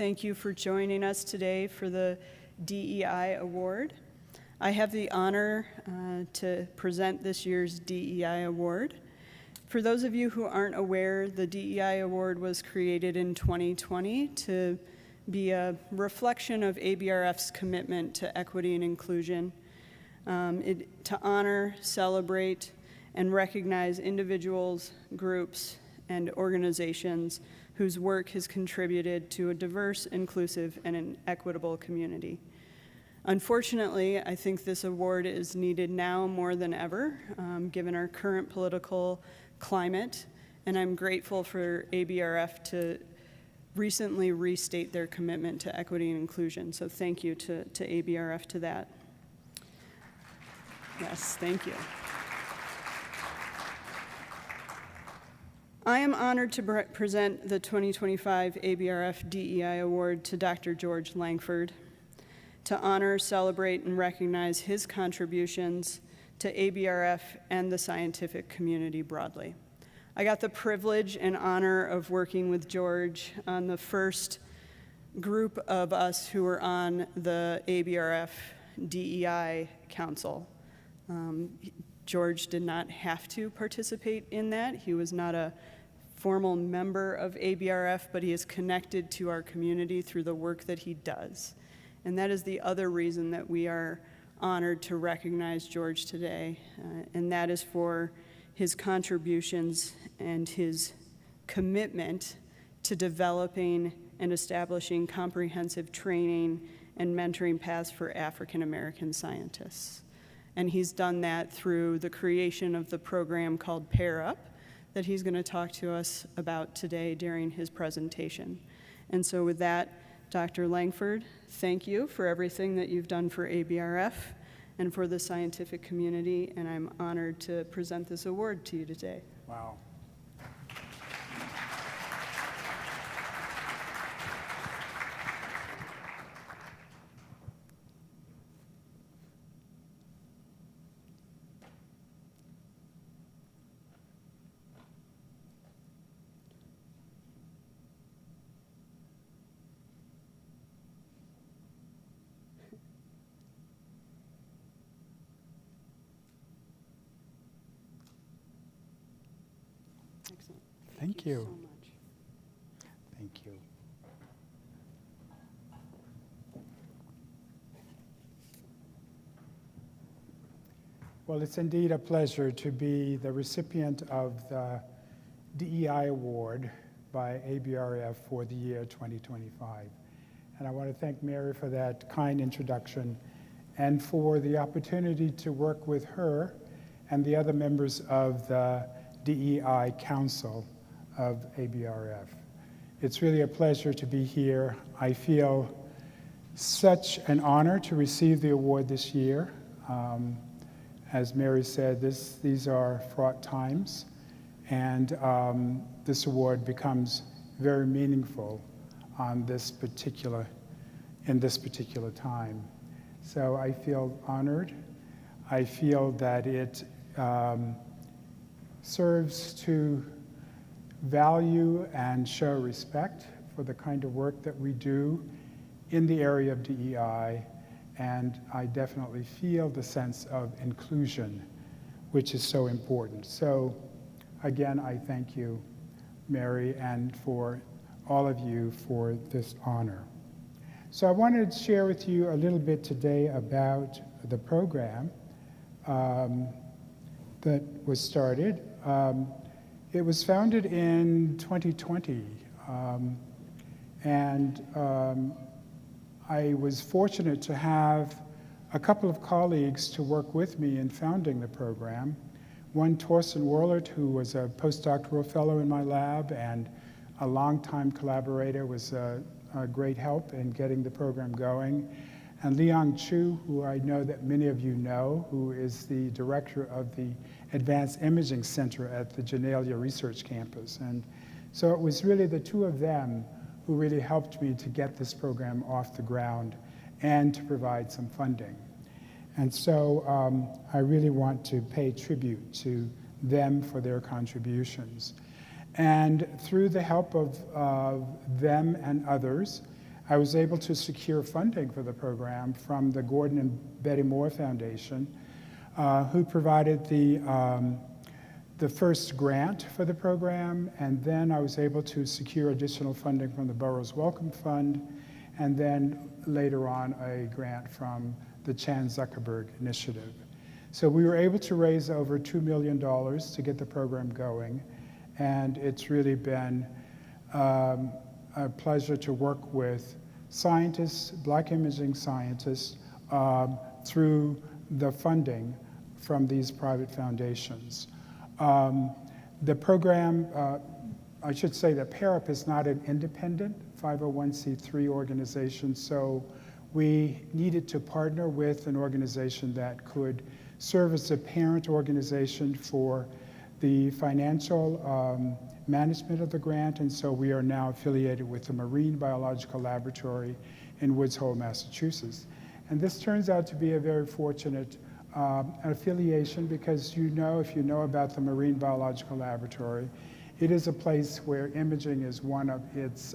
Thank you for joining us today for the DEI Award. I have the honor to present this year's DEI Award. For those of you who aren't aware, the DEI Award was created in 2020 to be a reflection of ABRF's commitment to equity and inclusion, to honor, celebrate, and recognize individuals, groups, and organizations whose work has contributed to a diverse, inclusive, and an equitable community. Unfortunately, I think this award is needed now more than ever, given our current political climate, and I'm grateful for ABRF to recently restate their commitment to equity and inclusion. So thank you to ABRF to that. Yes, thank you. I am honored to present the 2025 ABRF DEI Award to Dr. George Langford to honor, celebrate, and recognize his contributions to ABRF and the scientific community broadly. I got the privilege and honor of working with George on the first group of us who were on the ABRF DEI Council. George did not have to participate in that. He was not a formal member of ABRF, but he is connected to our community through the work that he does. And that is the other reason that we are honored to recognize George today, and that is for his contributions and his commitment to developing and establishing comprehensive training and mentoring paths for African American scientists. And he's done that through the creation of the program called PairUp that he's going to talk to us about today during his presentation. And so with that, Dr. Langford, thank you for everything that you've done for ABRF and for the scientific community, and I'm honored to present this award to you today. Wow. Excellent. Thank you. So much. Thank you. Well, it's indeed a pleasure to be the recipient of the DEI Award by ABRF for the year 2025. And I want to thank Mary for that kind introduction and for the opportunity to work with her and the other members of the DEI Council of ABRF. It's really a pleasure to be here. I feel such an honor to receive the award this year. As Mary said, these are fraught times, and this award becomes very meaningful in this particular time. So I feel honored. I feel that it serves to value and show respect for the kind of work that we do in the area of DEI, and I definitely feel the sense of inclusion, which is so important. So again, I thank you, Mary, and for all of you for this honor. So I wanted to share with you a little bit today about the program that was started. It was founded in 2020, and I was fortunate to have a couple of colleagues to work with me in founding the program. One, Torsten Worlert, who was a postdoctoral fellow in my lab and a longtime collaborator, was a great help in getting the program going. And Liang Chu, who I know that many of you know, who is the director of the Advanced Imaging Center at the Genelia Research Campus. And so it was really the two of them who really helped me to get this program off the ground and to provide some funding. And so I really want to pay tribute to them for their contributions. And through the help of them and others, I was able to secure funding for the program from the Gordon and Betty Moore Foundation, who provided the first grant for the program, and then I was able to secure additional funding from the Borough's Welcome Fund, and then later on a grant from the Chan Zuckerberg Initiative. So we were able to raise over $2 million to get the program going, and it's really been a pleasure to work with scientists, Black imaging scientists, through the funding from these private foundations. The program, I should say that PairUp is not an independent 501c3 organization, so we needed to partner with an organization that could serve as a parent organization for the financial management of the grant, and so we are now affiliated with the Marine Biological Laboratory in Woods Hole, Massachusetts. And this turns out to be a very fortunate affiliation because if you know about the Marine Biological Laboratory, it is a place where imaging is one of its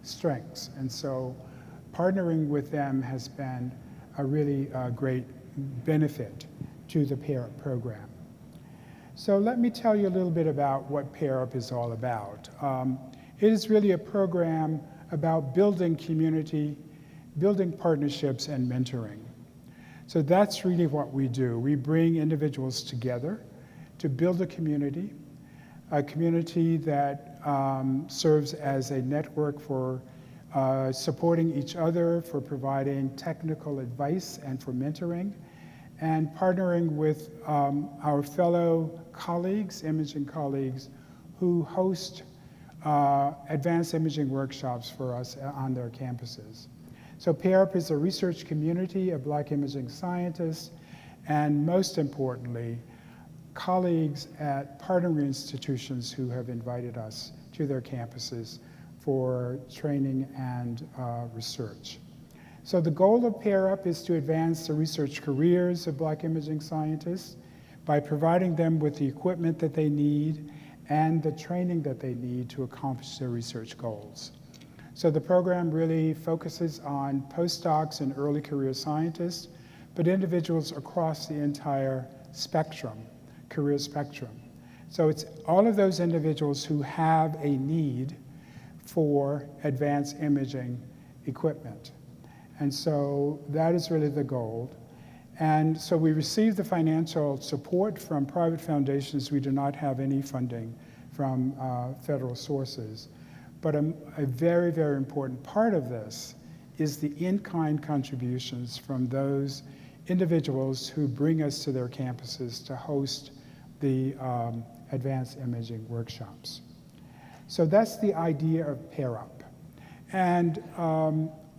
strengths. And so partnering with them has been a really great benefit to the PairUp program. So let me tell you a little bit about what PairUp is all about. It is really a program about building community, building partnerships, and mentoring. So that's really what we do. We bring individuals together to build a community that serves as a network for supporting each other, for providing technical advice and for mentoring, and partnering with our fellow colleagues, imaging colleagues, who host advanced imaging workshops for us on their campuses. So PairUp is a research community of Black imaging scientists, and most importantly, colleagues at partnering institutions who have invited us to their campuses for training and research. So the goal of PairUp is to advance the research careers of Black imaging scientists by providing them with the equipment that they need and the training that they need to accomplish their research goals. So the program really focuses on postdocs and early career scientists, but individuals across the entire spectrum, career spectrum. So it's all of those individuals who have a need for advanced imaging equipment. And so that is really the goal. And so we receive the financial support from private foundations. We do not have any funding from federal sources. But a very, very important part of this is the in-kind contributions from those individuals who bring us to their campuses to host the advanced imaging workshops. So that's the idea of PairUp. And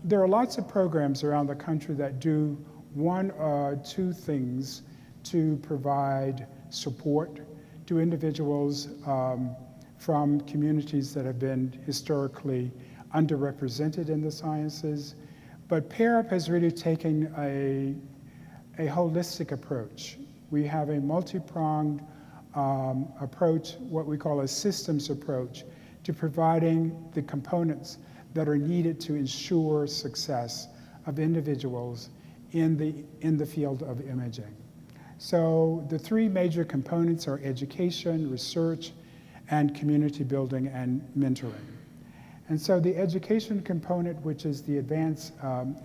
there are lots of programs around the country that do one or two things to provide support to individuals from communities that have been historically underrepresented in the sciences. But PairUp has really taken a holistic approach. We have a multi-pronged approach, what we call a systems approach, to providing the components that are needed to ensure success of individuals in the field of imaging. So the three major components are education, research, and community building and mentoring. And so the education component, which is the advanced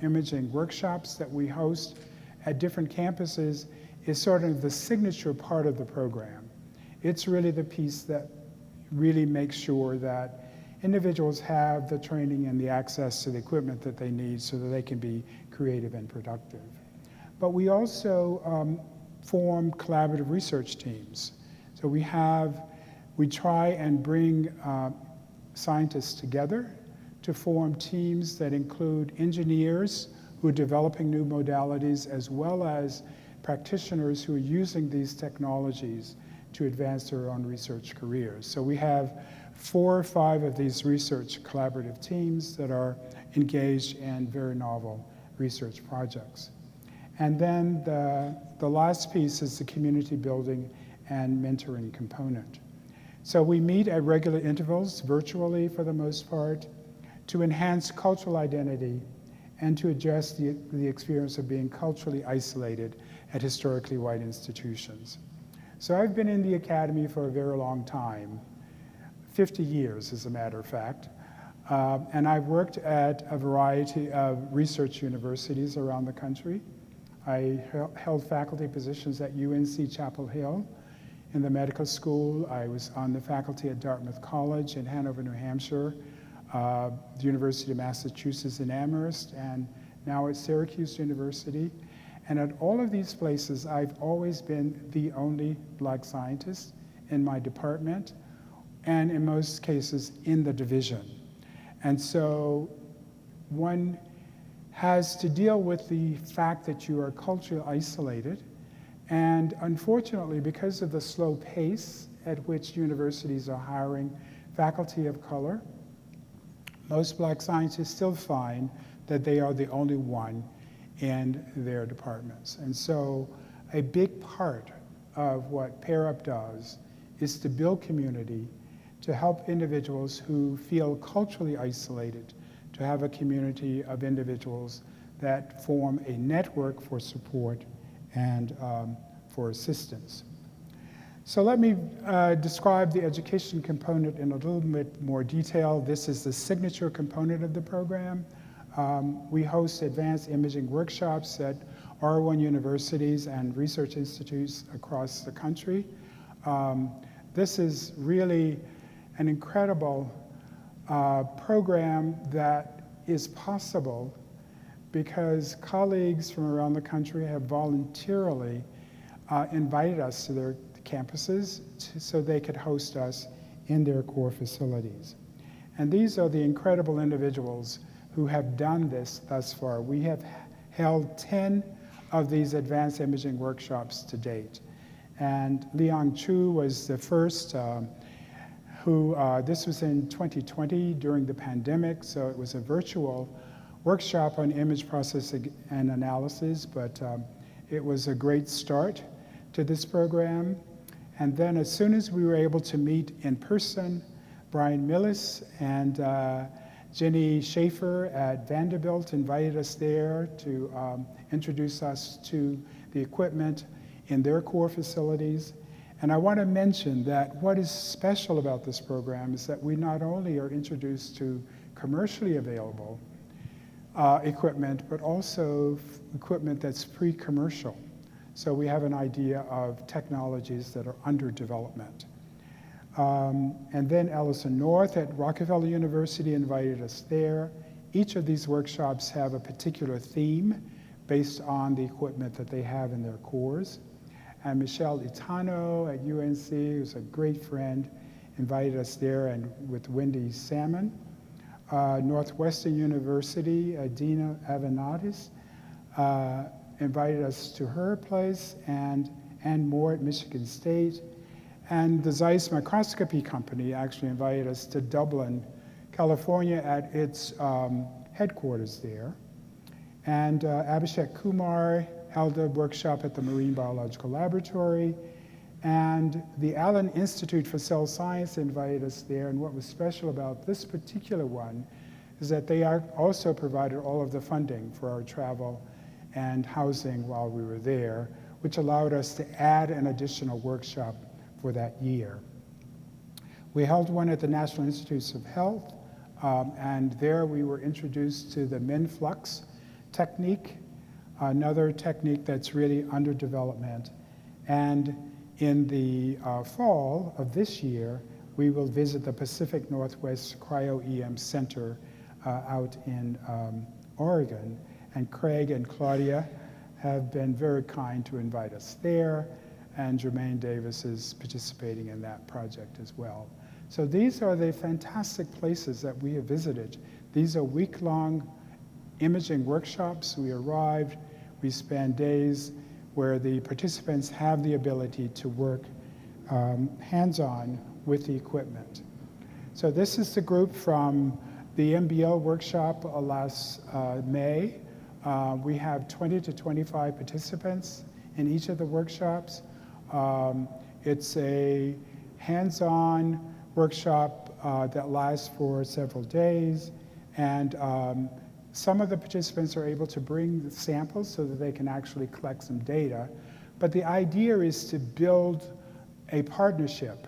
imaging workshops that we host at different campuses, is sort of the signature part of the program. It's really the piece that really makes sure that individuals have the training and the access to the equipment that they need so that they can be creative and productive. But we also form collaborative research teams. So we try and bring scientists together to form teams that include engineers who are developing new modalities, as well as practitioners who are using these technologies to advance their own research careers. So we have 4 or 5 of these research collaborative teams that are engaged in very novel research projects. And then the last piece is the community building and mentoring component. So we meet at regular intervals, virtually for the most part, to enhance cultural identity and to address the experience of being culturally isolated at historically white institutions. So I've been in the academy for a very long time, 50 years as a matter of fact, and I've worked at a variety of research universities around the country. I held faculty positions at UNC Chapel Hill in the medical school. I was on the faculty at Dartmouth College in Hanover, New Hampshire, the University of Massachusetts in Amherst, and now at Syracuse University. And at all of these places, I've always been the only Black scientist in my department, and in most cases in the division. And so one has to deal with the fact that you are culturally isolated. And unfortunately, because of the slow pace at which universities are hiring faculty of color, most Black scientists still find that they are the only one in their departments. And so a big part of what PairUp does is to build community, to help individuals who feel culturally isolated, to have a community of individuals that form a network for support and for assistance. So let me describe the education component in a little bit more detail. This is the signature component of the program. We host advanced imaging workshops at R1 universities and research institutes across the country. This is really an incredible program that is possible because colleagues from around the country have voluntarily invited us to their campuses so they could host us in their core facilities. And these are the incredible individuals who have done this thus far. We have held 10 of these advanced imaging workshops to date. And Liang Chu was the first this was in 2020 during the pandemic, so it was a virtual workshop on image processing and analysis, but it was a great start to this program. And then as soon as we were able to meet in person, Brian Millis and Jenny Schaefer at Vanderbilt invited us there to introduce us to the equipment in their core facilities. And I want to mention that what is special about this program is that we not only are introduced to commercially available equipment, but also equipment that's pre-commercial. So we have an idea of technologies that are under development. And then Ellison North at Rockefeller University invited us there. Each of these workshops have a particular theme based on the equipment that they have in their cores. And Michelle Itano at UNC, who's a great friend, invited us there, and with Wendy Salmon. Northwestern University, Dina Avenattis, invited us to her place, and more at Michigan State. And the Zeiss Microscopy Company actually invited us to Dublin, California at its headquarters there. And Abhishek Kumar held a workshop at the Marine Biological Laboratory. And the Allen Institute for Cell Science invited us there. And what was special about this particular one is that they also provided all of the funding for our travel and housing while we were there, which allowed us to add an additional workshop for that year. We held one at the National Institutes of Health, and there we were introduced to the MinFlux technique, another technique that's really under development. And in the fall of this year, we will visit the Pacific Northwest Cryo-EM Center out in Oregon. And Craig and Claudia have been very kind to invite us there, and Jermaine Davis is participating in that project as well. So these are the fantastic places that we have visited. These are week-long imaging workshops. We arrived, we spend days where the participants have the ability to work hands-on with the equipment. So this is the group from the MBL workshop last May. We have 20 to 25 participants in each of the workshops. It's a hands-on workshop that lasts for several days, And some of the participants are able to bring the samples so that they can actually collect some data. But the idea is to build a partnership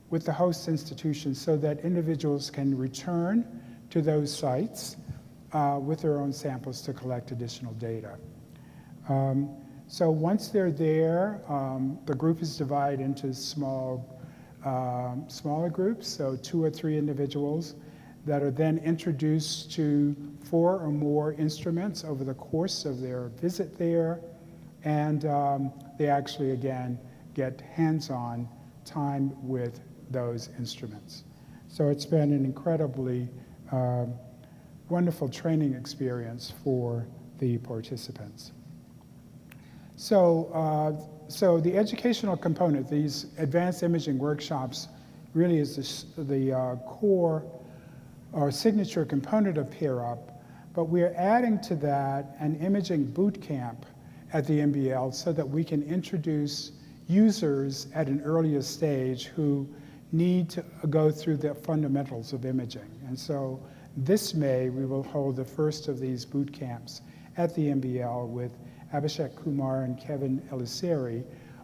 with the host institution so that individuals can return to those sites with their own samples to collect additional data. So once they're there, the group is divided into smaller groups, so 2 or 3 individuals that are then introduced to 4 or more instruments over the course of their visit there, and they actually, again, get hands-on time with those instruments. So it's been an incredibly wonderful training experience for the participants. So, so the educational component, these advanced imaging workshops, really is the core or signature component of PairUp, but we're adding to that an imaging boot camp at the MBL so that we can introduce users at an earlier stage who need to go through the fundamentals of imaging. And so this May, we will hold the first of these boot camps at the MBL with Abhishek Kumar and Kevin Eliseri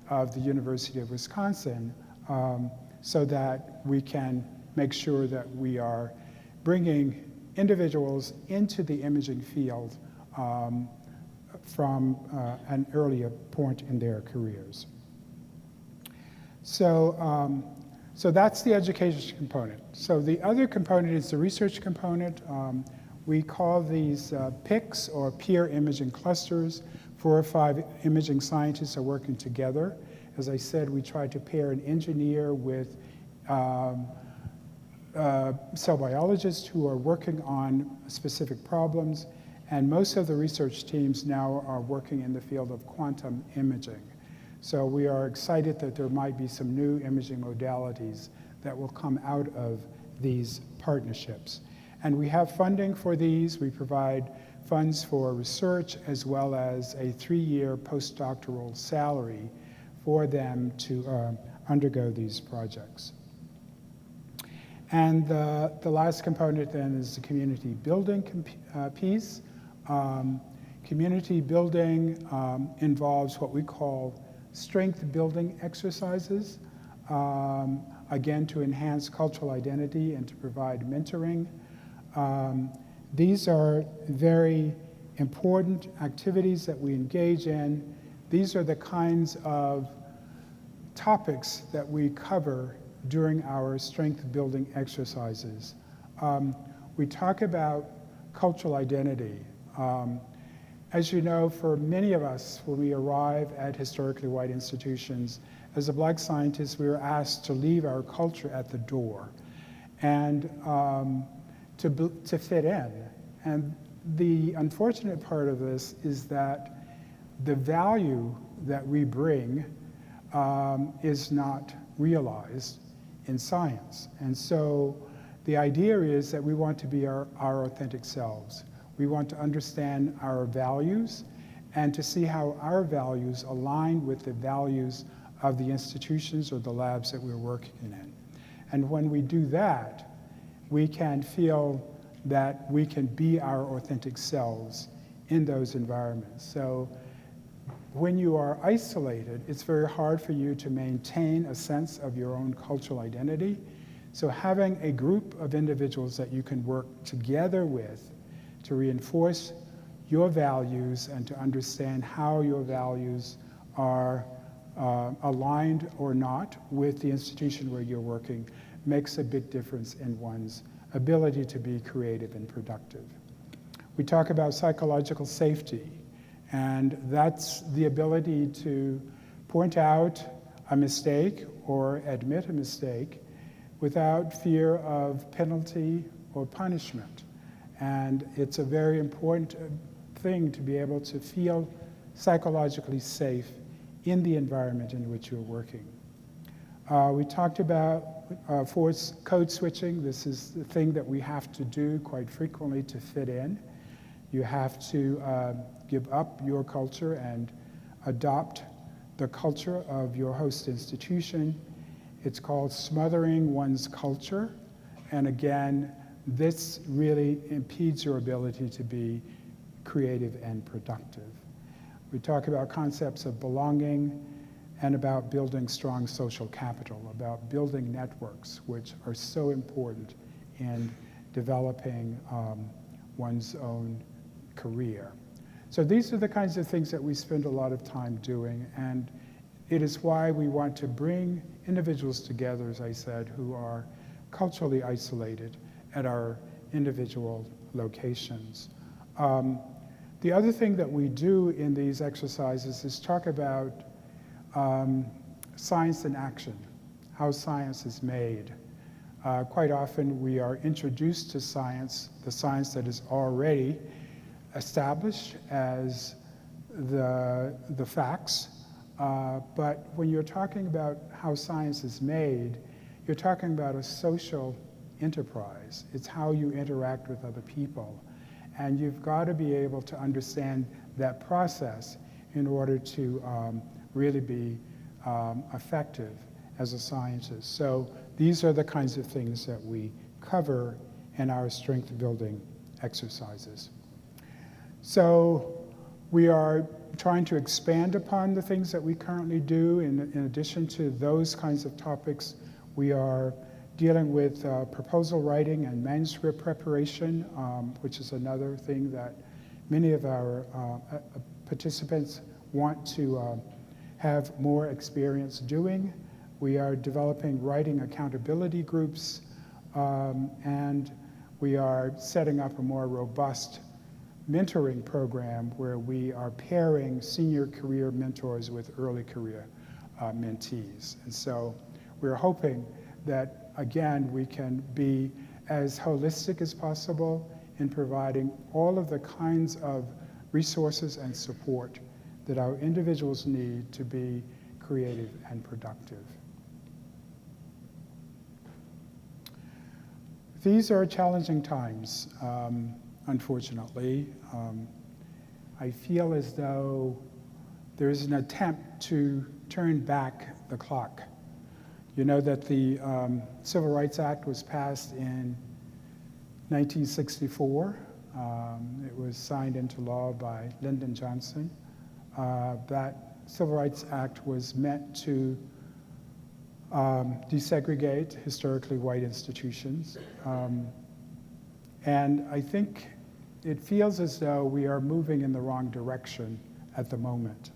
of the University of Wisconsin, so that we can make sure that we are bringing individuals into the imaging field from an earlier point in their careers. So, so that's the education component. So the other component is the research component. We call these PICs, or peer imaging clusters. 4 or 5 imaging scientists are working together. As I said, we try to pair an engineer with cell biologists who are working on specific problems, and most of the research teams now are working in the field of quantum imaging. So we are excited that there might be some new imaging modalities that will come out of these partnerships. And we have funding for these. We provide funds for research as well as a 3-year postdoctoral salary for them to undergo these projects. And the last component then is the community building piece. Community building involves what we call strength building exercises, again, to enhance cultural identity and to provide mentoring. These are very important activities that we engage in. These are the kinds of topics that we cover during our strength building exercises. We talk about cultural identity. As you know, for many of us, when we arrive at historically white institutions, as a Black scientist, we were asked to leave our culture at the door and to fit in. And the unfortunate part of this is that the value that we bring is not realized in science. And so the idea is that we want to be our authentic selves. We want to understand our values and to see how our values align with the values of the institutions or the labs that we're working in. And when we do that, we can feel that we can be our authentic selves in those environments. So when you are isolated, it's very hard for you to maintain a sense of your own cultural identity. So having a group of individuals that you can work together with to reinforce your values and to understand how your values are aligned or not with the institution where you're working makes a big difference in one's ability to be creative and productive. We talk about psychological safety, and that's the ability to point out a mistake or admit a mistake without fear of penalty or punishment. And it's a very important thing to be able to feel psychologically safe in the environment in which you're working. We talked about force code switching. This is the thing that we have to do quite frequently to fit in. You have to give up your culture and adopt the culture of your host institution. It's called smothering one's culture. And again, this really impedes your ability to be creative and productive. We talk about concepts of belonging and about building strong social capital, about building networks, which are so important in developing one's own career. So these are the kinds of things that we spend a lot of time doing, and it is why we want to bring individuals together, as I said, who are culturally isolated at our individual locations. The other thing that we do in these exercises is talk about science in action, how science is made. Quite often we are introduced to science, the science that is already established as the facts, but when you're talking about how science is made, you're talking about a social enterprise. It's how you interact with other people. And you've got to be able to understand that process in order to really be effective as a scientist. So these are the kinds of things that we cover in our strength building exercises. So we are trying to expand upon the things that we currently do. In addition to those kinds of topics, we are dealing with proposal writing and manuscript preparation, which is another thing that many of our participants want to have more experience doing. We are developing writing accountability groups, and we are setting up a more robust mentoring program where we are pairing senior career mentors with early career mentees. And so we're hoping that, again, we can be as holistic as possible in providing all of the kinds of resources and support that our individuals need to be creative and productive. These are challenging times, unfortunately. I feel as though there is an attempt to turn back the clock. You know that the Civil Rights Act was passed in 1964. It was signed into law by Lyndon Johnson. That Civil Rights Act was meant to desegregate historically white institutions. And I think it feels as though we are moving in the wrong direction at the moment.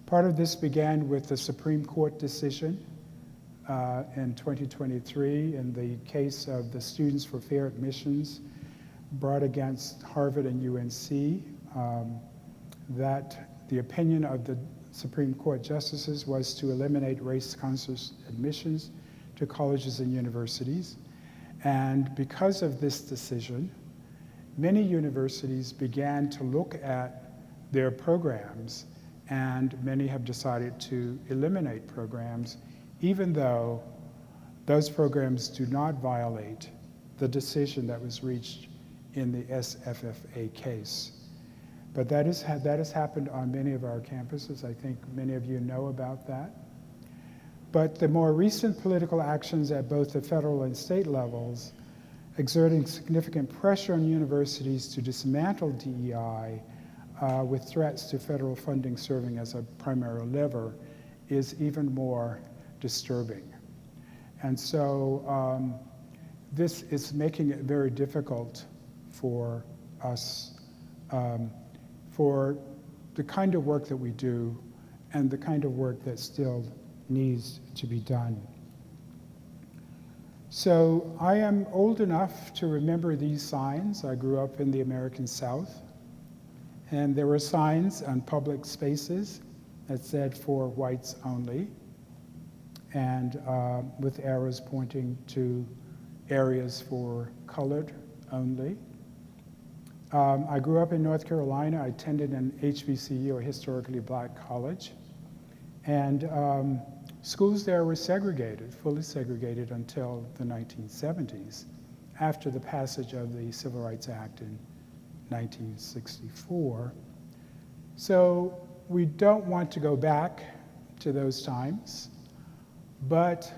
Part of this began with the Supreme Court decision in 2023 in the case of the Students for Fair Admissions brought against Harvard and UNC, that the opinion of the Supreme Court justices was to eliminate race-conscious admissions to colleges and universities. And because of this decision, many universities began to look at their programs, and many have decided to eliminate programs, even though those programs do not violate the decision that was reached in the SFFA case. But that has happened on many of our campuses. I think many of you know about that. But the more recent political actions at both the federal and state levels, exerting significant pressure on universities to dismantle DEI with threats to federal funding serving as a primary lever, is even more disturbing. And so this is making it very difficult for us, for the kind of work that we do and the kind of work that still needs to be done. So I am old enough to remember these signs. I grew up in the American South, and there were signs on public spaces that said "for whites only," and with arrows pointing to areas for colored only. I grew up in North Carolina. I attended an HBCU, or historically black college, and schools there were segregated, fully segregated until the 1970s, after the passage of the Civil Rights Act in 1964. So we don't want to go back to those times, but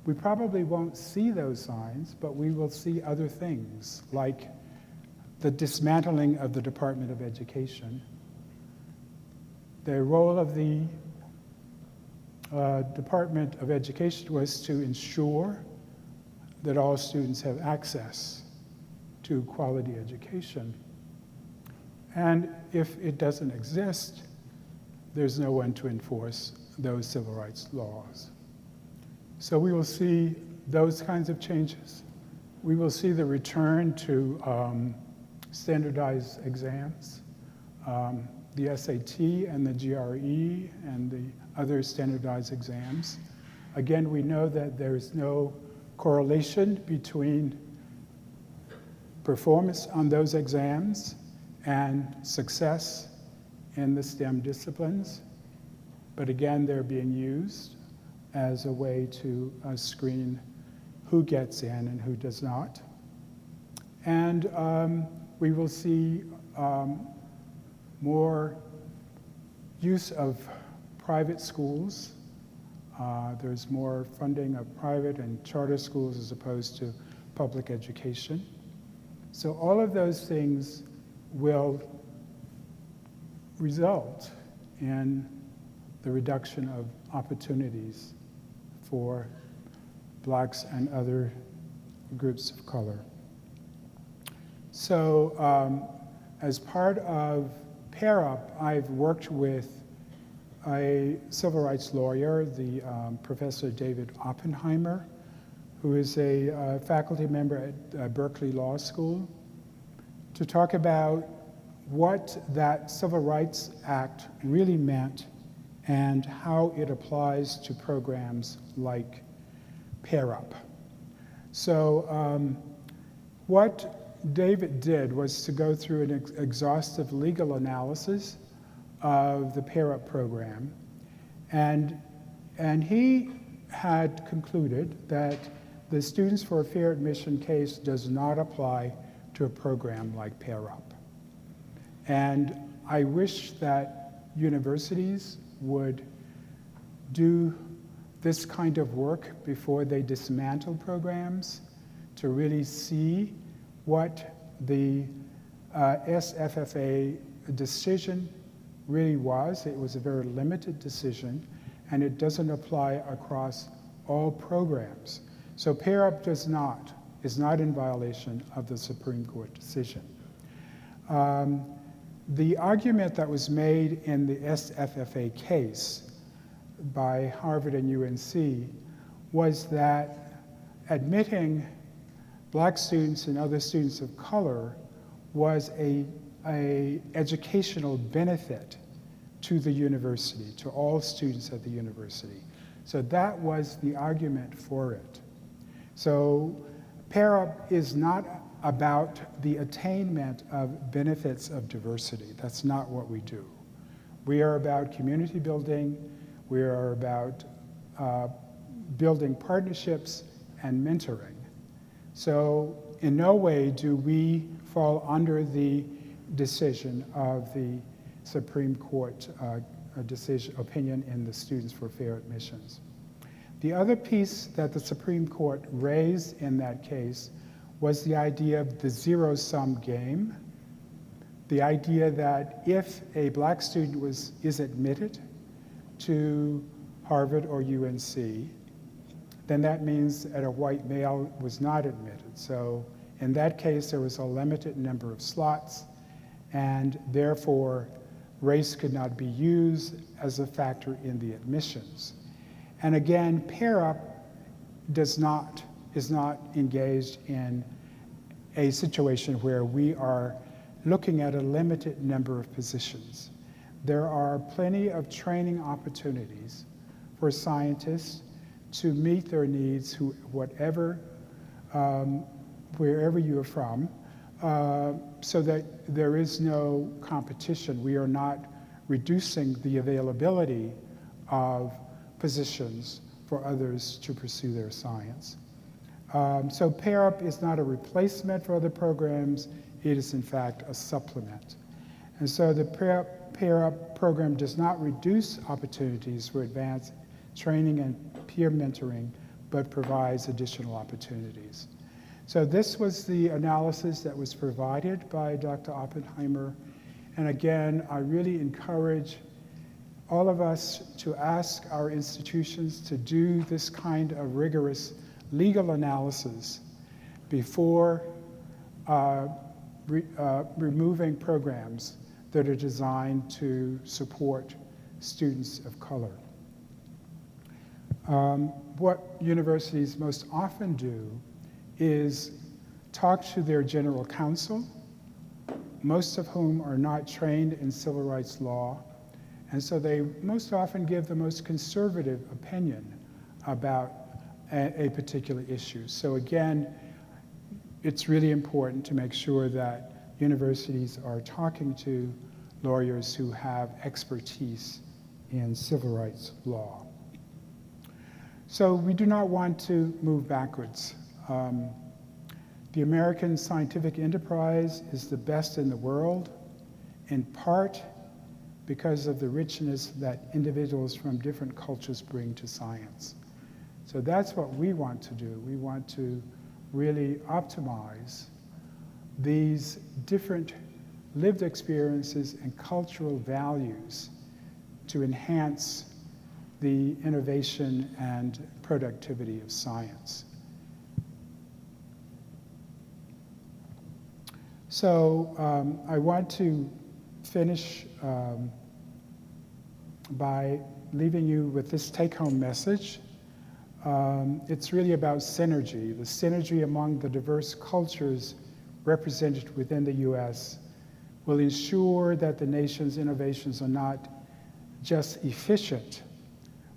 we probably won't see those signs, but we will see other things, like the dismantling of the Department of Education. The role of the Department of Education was to ensure that all students have access to quality education. And if it doesn't exist, there's no one to enforce those civil rights laws. So we will see those kinds of changes. We will see the return to standardized exams, the SAT and the GRE and the other standardized exams. Again, we know that there's no correlation between performance on those exams and success in the STEM disciplines. But again, they're being used as a way to screen who gets in and who does not. And we will see more use of private schools. There's more funding of private and charter schools as opposed to public education. So all of those things will result in the reduction of opportunities for blacks and other groups of color. So as part of PairUp, I've worked with a civil rights lawyer, the Professor David Oppenheimer, who is a faculty member at Berkeley Law School, to talk about what that Civil Rights Act really meant and how it applies to programs like PairUp. So what David did was to go through an exhaustive legal analysis of the PairUp program, and he had concluded that the Students for a Fair Admission case does not apply to a program like PairUp. And I wish that universities would do this kind of work before they dismantle programs, to really see what the SFFA decision really was. It was a very limited decision, and it doesn't apply across all programs. So PairUp is not in violation of the Supreme Court decision. The argument that was made in the SFFA case by Harvard and UNC was that admitting black students and other students of color was a educational benefit to the university, to all students at the university. So that was the argument for it. So PairUp is not about the attainment of benefits of diversity. That's not what we do. We are about community building. We are about building partnerships and mentoring. So in no way do we fall under the decision of the Supreme Court opinion in the Students for Fair Admissions. The other piece that the Supreme Court raised in that case was the idea of the zero-sum game, the idea that if a black student is admitted to Harvard or UNC, then that means that a white male was not admitted. So in that case, there was a limited number of slots, and therefore race could not be used as a factor in the admissions. And again, PairUp is not engaged in a situation where we are looking at a limited number of positions. There are plenty of training opportunities for scientists to meet their needs, wherever you are from, so that there is no competition. We are not reducing the availability of positions for others to pursue their science. So PairUp is not a replacement for other programs. It is, in fact, a supplement. And so the PairUp program does not reduce opportunities for advanced training and peer mentoring, but provides additional opportunities. So this was the analysis that was provided by Dr. Oppenheimer. And again, I really encourage all of us to ask our institutions to do this kind of rigorous legal analysis before removing programs that are designed to support students of color. What universities most often do is talk to their general counsel, most of whom are not trained in civil rights law, and so they most often give the most conservative opinion about a particular issue. So again, it's really important to make sure that universities are talking to lawyers who have expertise in civil rights law. So we do not want to move backwards. The American scientific enterprise is the best in the world, in part because of the richness that individuals from different cultures bring to science. So that's what we want to do. We want to really optimize these different lived experiences and cultural values to enhance the innovation and productivity of science. So I want to finish by leaving you with this take-home message. It's really about synergy, the synergy among the diverse cultures represented within the US will ensure that the nation's innovations are not just efficient,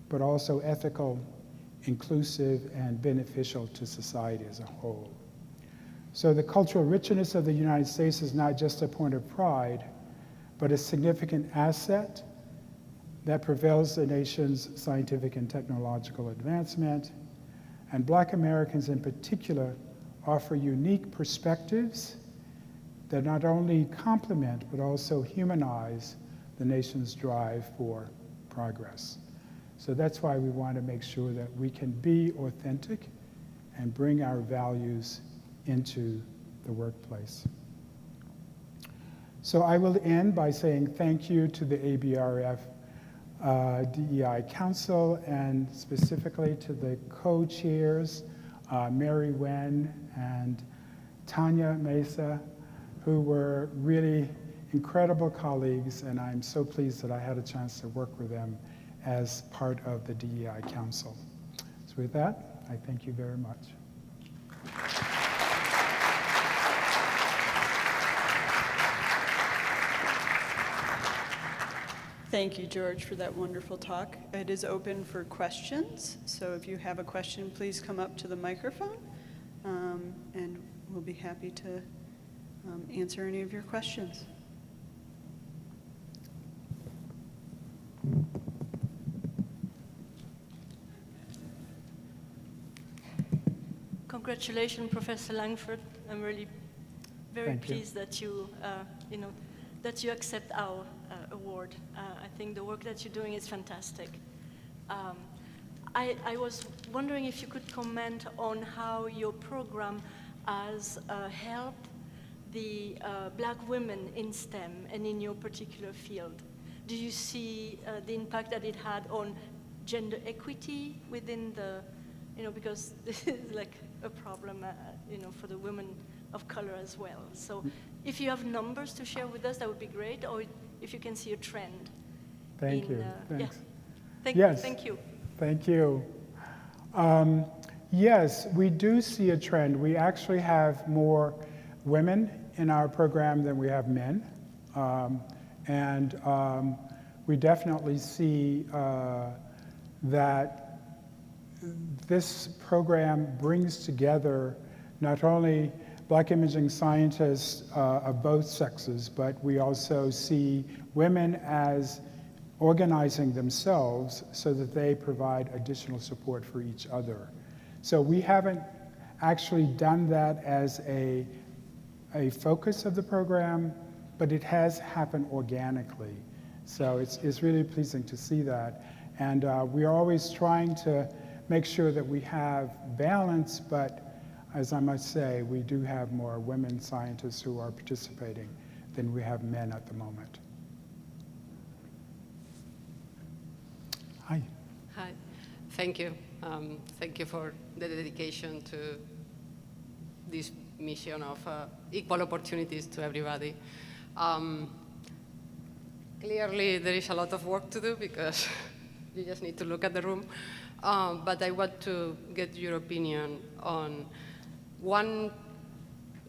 but also ethical, inclusive, and beneficial to society as a whole. So the cultural richness of the United States is not just a point of pride, but a significant asset that propels the nation's scientific and technological advancement. And Black Americans in particular offer unique perspectives that not only complement, but also humanize the nation's drive for progress. So that's why we want to make sure that we can be authentic and bring our values into the workplace. So I will end by saying thank you to the ABRF DEI Council, and specifically to the co-chairs, Mary Wen and Tanya Mesa, who were really incredible colleagues, and I'm so pleased that I had a chance to work with them as part of the DEI Council. So with that, I thank you very much. Thank you, George, for that wonderful talk. It is open for questions, so if you have a question, please come up to the microphone, and we'll be happy to answer any of your questions. Congratulations, Professor Langford. I'm really very pleased that you, that you accept our award. I think the work that you're doing is fantastic. I was wondering if you could comment on how your program has helped the Black women in STEM and in your particular field. Do you see the impact that it had on gender equity within the, because this is like a problem, for the women of color as well. So if you have numbers to share with us, that would be great, or if you can see a trend. Thank you. Thanks. Yeah. Thank you. Thank you. Yes, we do see a trend. We actually have more women in our program than we have men. We definitely see that this program brings together not only Black imaging scientists of both sexes, but we also see women as organizing themselves so that they provide additional support for each other. So we haven't actually done that as a focus of the program, but it has happened organically. So it's really pleasing to see that. And we are always trying to make sure that we have balance, but as I must say, we do have more women scientists who are participating than we have men at the moment. Hi. Hi, thank you. Thank you for the dedication to this mission of equal opportunities to everybody. Clearly, there is a lot of work to do because you just need to look at the room. But I want to get your opinion on one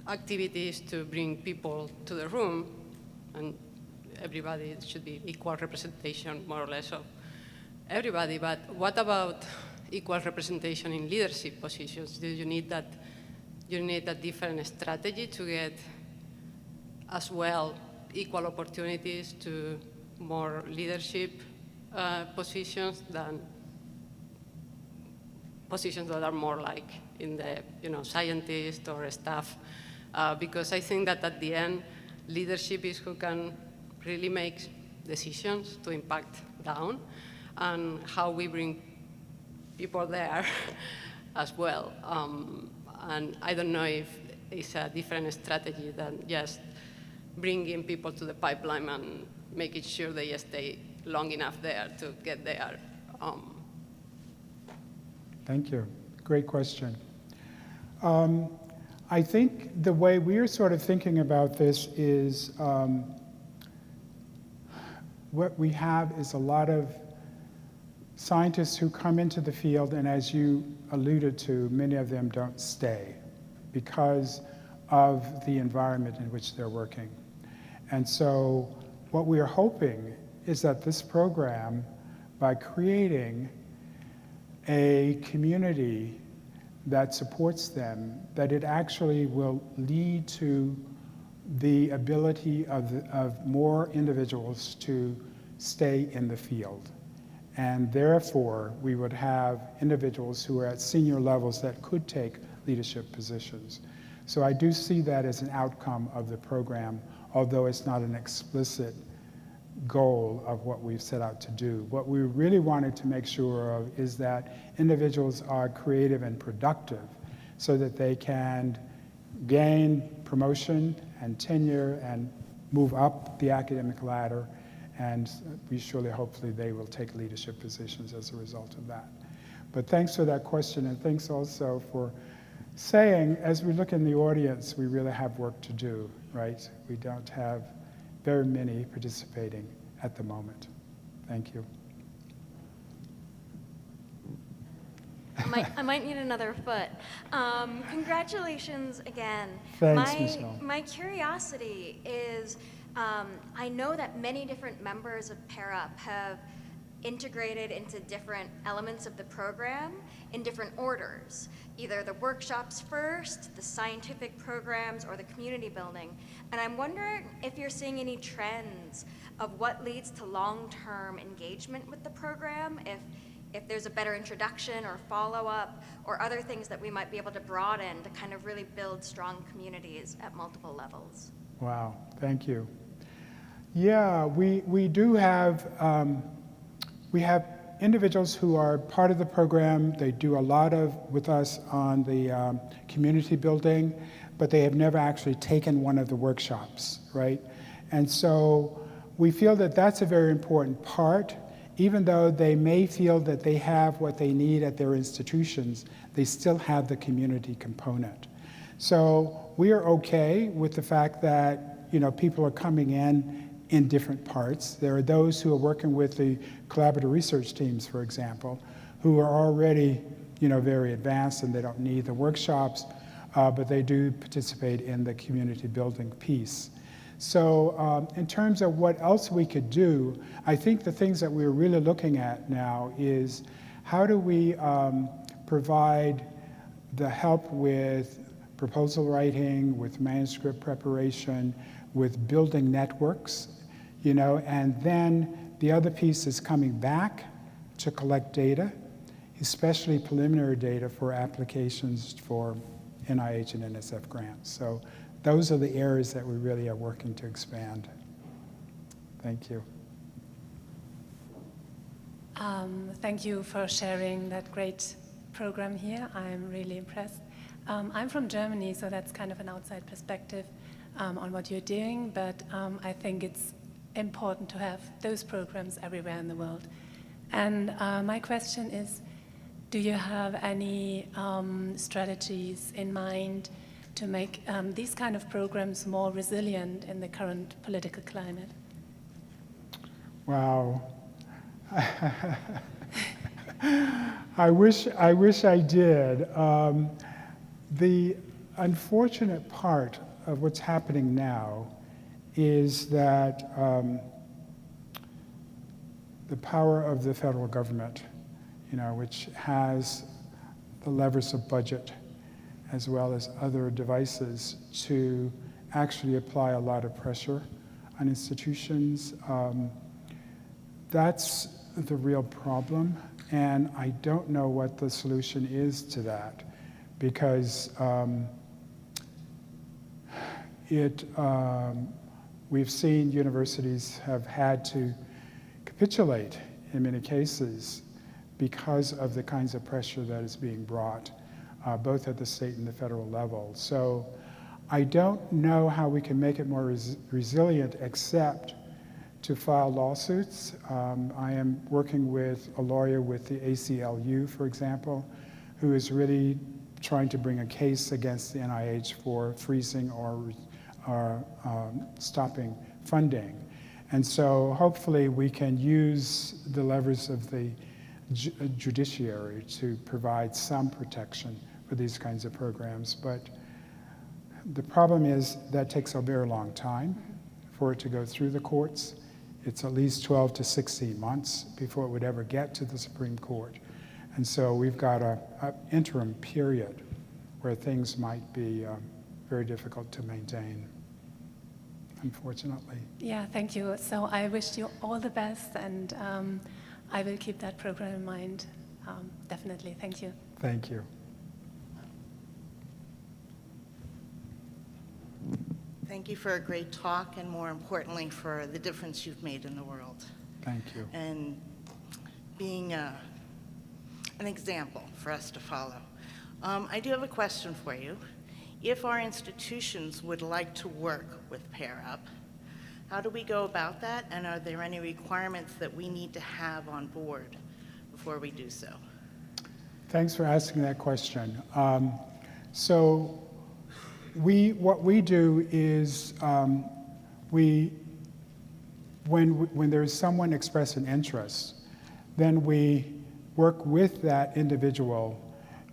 activity is to bring people to the room, and everybody, it should be equal representation, more or less, of everybody. But what about equal representation in leadership positions? Do you need that? You need a different strategy to get as well equal opportunities to more leadership positions than positions that are more like in the scientist or staff, because I think that at the end, leadership is who can really make decisions to impact down, and how we bring people there as well. And I don't know if it's a different strategy than just bringing people to the pipeline and making sure they stay long enough there to get there. Thank you. Great question. I think the way we're sort of thinking about this is what we have is a lot of scientists who come into the field, and as you alluded to, many of them don't stay because of the environment in which they're working. And so what we are hoping is that this program, by creating a community that supports them, that it actually will lead to the ability of more individuals to stay in the field. And therefore, we would have individuals who are at senior levels that could take leadership positions. So I do see that as an outcome of the program, although it's not an explicit goal of what we've set out to do. What we really wanted to make sure of is that individuals are creative and productive so that they can gain promotion and tenure and move up the academic ladder, and we surely, hopefully, they will take leadership positions as a result of that. But thanks for that question, and thanks also for saying, as we look in the audience, we really have work to do, right? We don't have very many participating at the moment. Thank you. I might need another foot. Congratulations again. Thanks, Michelle. My curiosity is, I know that many different members of PairUp have integrated into different elements of the program in different orders, either the workshops first, the scientific programs, or the community building. And I'm wondering if you're seeing any trends of what leads to long-term engagement with the program, if there's a better introduction or follow-up or other things that we might be able to broaden to kind of really build strong communities at multiple levels. Wow, thank you. Yeah, we do have, we have individuals who are part of the program. They do a lot with us on the community building, but they have never actually taken one of the workshops, right? And so we feel that that's a very important part. Even though they may feel that they have what they need at their institutions, they still have the community component. So we are okay with the fact that, you know, people are coming in different parts. There are those who are working with the collaborative research teams, for example, who are already, you know, very advanced and they don't need the workshops, but they do participate in the community building piece. So in terms of what else we could do, I think the things that we're really looking at now is how do we provide the help with proposal writing, with manuscript preparation, with building networks, you know, and then the other piece is coming back to collect data, especially preliminary data for applications for NIH and NSF grants. So those are the areas that we really are working to expand. Thank you. Thank you for sharing that great program here. I'm really impressed. I'm from Germany, so that's kind of an outside perspective on what you're doing, but I think it's important to have those programs everywhere in the world. And my question is, do you have any strategies in mind to make these kind of programs more resilient in the current political climate? Wow. I wish I did. The unfortunate part of what's happening now is that the power of the federal government, which has the levers of budget as well as other devices to actually apply a lot of pressure on institutions, that's the real problem. And I don't know what the solution is to that, because we've seen universities have had to capitulate in many cases because of the kinds of pressure that is being brought, both at the state and the federal level. So I don't know how we can make it more resilient except to file lawsuits. I am working with a lawyer with the ACLU, for example, who is really trying to bring a case against the NIH for freezing or stopping funding. And so hopefully we can use the levers of the judiciary to provide some protection for these kinds of programs. But the problem is that takes a very long time for it to go through the courts. It's at least 12 to 16 months before it would ever get to the Supreme Court. And so we've got an interim period where things might be very difficult to maintain, unfortunately. Yeah, thank you. So I wish you all the best, and I will keep that program in mind. Definitely. Thank you. Thank you. Thank you for a great talk, and more importantly, for the difference you've made in the world. Thank you. And being an example for us to follow. I do have a question for you. If our institutions would like to work with PairUp, how do we go about that? And are there any requirements that we need to have on board before we do so? Thanks for asking that question. What we do is when there's someone express an interest, then we work with that individual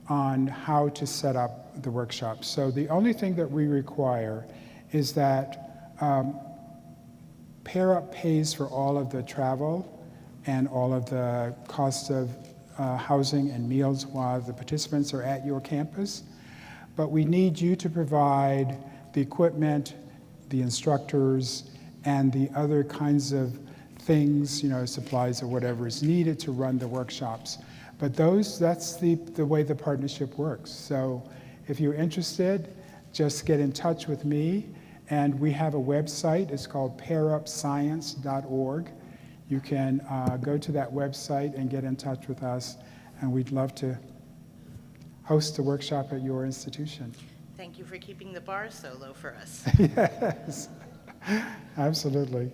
on how to set up the workshop. So the only thing that we require is that PairUp pays for all of the travel and all of the cost of housing and meals while the participants are at your campus. But we need you to provide the equipment, the instructors, and the other kinds of things, supplies or whatever is needed to run the workshops. But that's the way the partnership works. So if you're interested, just get in touch with me. And we have a website. It's called PairUpScience.org. You can go to that website and get in touch with us. And we'd love to host a workshop at your institution. Thank you for keeping the bar so low for us. Yes, absolutely.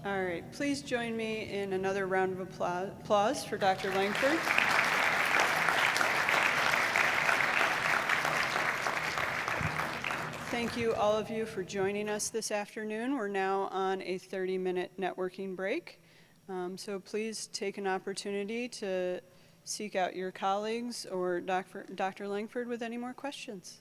All right, please join me in another round of applause for Dr. Langford. Thank you, all of you, for joining us this afternoon. We're now on a 30-minute networking break. So please take an opportunity to seek out your colleagues or Dr. Langford with any more questions.